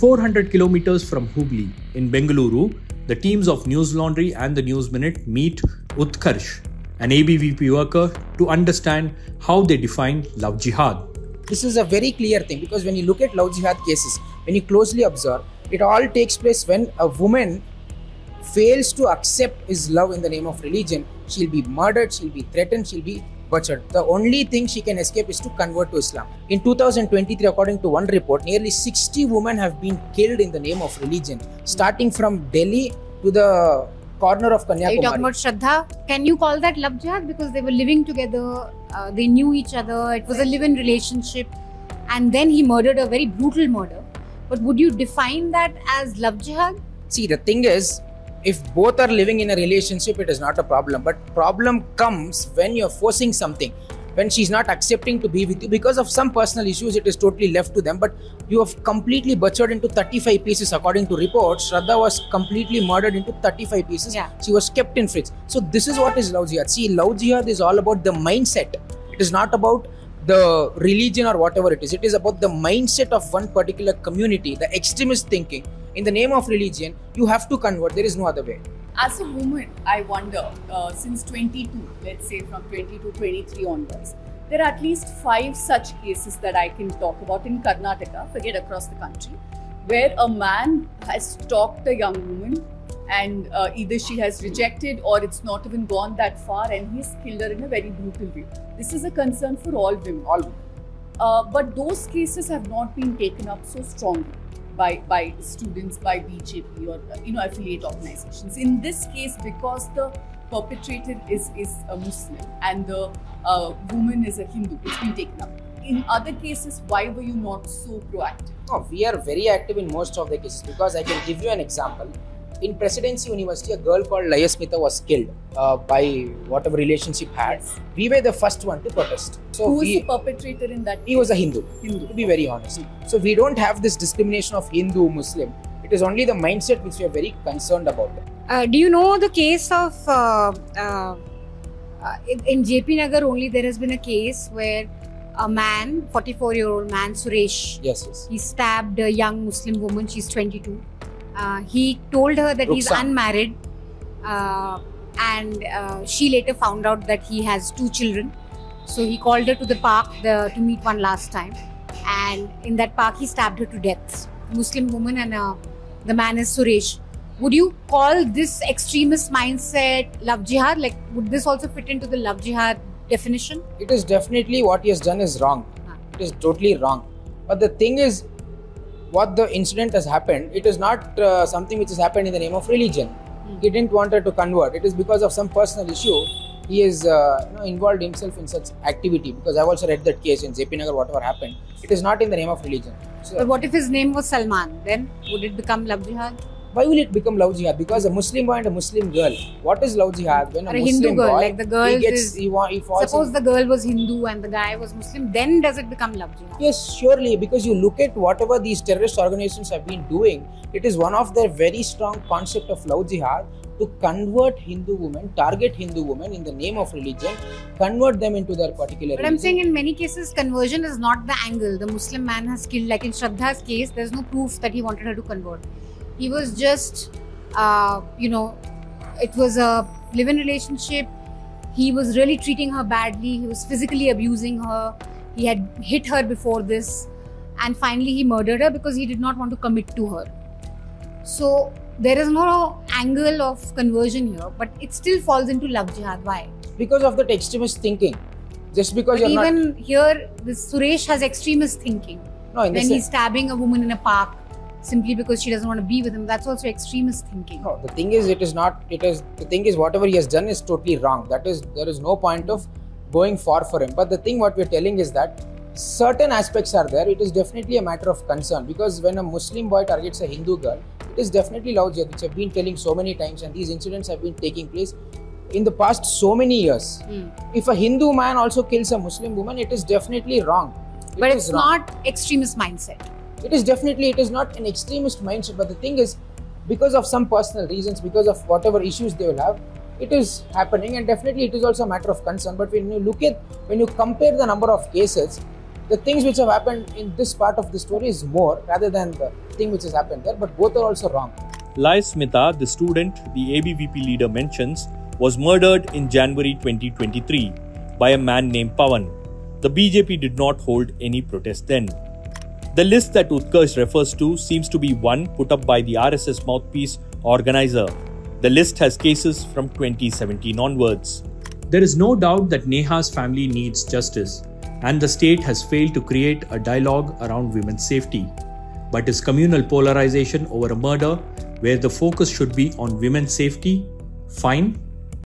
400 kilometers from Hubli, in Bengaluru, the teams of News Laundry and the News Minute meet Utkarsh, an ABVP worker, to understand how they define love jihad. This is a very clear thing, because when you look at love jihad cases, when you closely observe, it all takes place when a woman fails to accept his love in the name of religion. She'll be murdered, she'll be threatened, she'll be butchered. The only thing she can escape is to convert to Islam. In 2023, according to one report, nearly 60 women have been killed in the name of religion, starting from Delhi to the corner of Kanyakumari. Are you talking about Shraddha? Can you call that love jihad? Because they were living together, they knew each other, it was a live-in relationship, and then he murdered, a very brutal murder. But would you define that as love jihad? See, the thing is, if both are living in a relationship, it is not a problem. But problem comes when you're forcing something. When she's not accepting to be with you because of some personal issues, it is totally left to them. But you have completely butchered into 35 pieces. According to reports, Shraddha was completely murdered into 35 pieces. Yeah. She was kept in fridge. So this is what is love jihad. See, love jihad is all about the mindset. It is not about the religion or whatever it is. It is about the mindset of one particular community, the extremist thinking. In the name of religion, you have to convert. There is no other way. As a woman, I wonder, since 22, let's say from 20 to 23 onwards, there are at least 5 such cases that I can talk about in Karnataka, forget across the country, where a man has stalked a young woman and either she has rejected or it's not even gone that far and he's killed her in a very brutal way. This is a concern for all women. All women. But those cases have not been taken up so strongly by students, by BJP or affiliate organizations. In this case, because the perpetrator is a Muslim and the woman is a Hindu, it's been taken up. In other cases, why were you not so proactive? No, we are very active in most of the cases, because I can give you an example. In Presidency University, a girl called Layasmita was killed by whatever relation she had. Yes. We were the first one to protest. So who was the perpetrator in that case? He was a Hindu, to be very honest. So we don't have this discrimination of Hindu, Muslim. It is only the mindset which we are very concerned about. Do you know the case of in JP Nagar only? There has been a case where a man, 44-year-old man, Suresh, Yes. he stabbed a young Muslim woman. She's 22. He told her that he's unmarried, and she later found out that he has 2 children. So he called her to the park to meet one last time, and in that park he stabbed her to death. Muslim woman, and the man is Suresh. Would you call this extremist mindset love jihad? Like, would this also fit into the love jihad definition? It is definitely what he has done is wrong. It is totally wrong. But the thing is, what the incident has happened, it is not something which has happened in the name of religion. He didn't want her to convert. It is because of some personal issue. He is involved himself in such activity, because I've also read that case in JP Nagar, whatever happened. It is not in the name of religion. So, But what if his name was Salman? Then would it become love jihad? why will it become love jihad? Because a Muslim boy and a Muslim girl. What is love jihad? When a Muslim Hindu girl, boy, like the girl he falls suppose in. the girl was Hindu and the guy was Muslim, then does it become love jihad? Yes, surely, because you look at whatever these terrorist organizations have been doing, it is one of their very strong concept of love jihad to convert Hindu women, target Hindu women in the name of religion, convert them into their particular But religion. I'm saying in many cases, conversion is not the angle. The Muslim man has killed, like in Shraddha's case, there's no proof that he wanted her to convert. He was just, it was a live-in relationship. He was really treating her badly. He was physically abusing her. He had hit her before this. And finally, he murdered her because he did not want to commit to her. So there is no angle of conversion here, but it still falls into love jihad. Why? Because of that extremist thinking. Just because But you're even here, this Suresh has extremist thinking. No, in When the he's stabbing a woman in a park simply because she doesn't want to be with him, that's also extremist thinking. No, the thing is, it is not. It is the thing is, whatever he has done is totally wrong. That is, there is no point of going far for him. But the thing what we're telling is that certain aspects are there. It is definitely a matter of concern, because when a Muslim boy targets a Hindu girl, it is definitely love jihad, which I've been telling so many times, and these incidents have been taking place in the past so many years. If a Hindu man also kills a Muslim woman, it is definitely wrong. But it's not extremist mindset. It is not an extremist mindset, but the thing is, because of some personal reasons, because of whatever issues they will have, it is happening, and definitely it is also a matter of concern. But when you compare the number of cases, the things which have happened in this part of the story is more rather than the thing which has happened there, but both are also wrong. Lai Smita, the student the ABVP leader mentions, was murdered in January 2023 by a man named Pawan. The BJP did not hold any protest then. The list that Utkarsh refers to seems to be one put up by the RSS mouthpiece organizer. The list has cases from 2017 onwards. There is no doubt that Neha's family needs justice, and the state has failed to create a dialogue around women's safety. But is communal polarization over a murder, where the focus should be on women's safety, fine?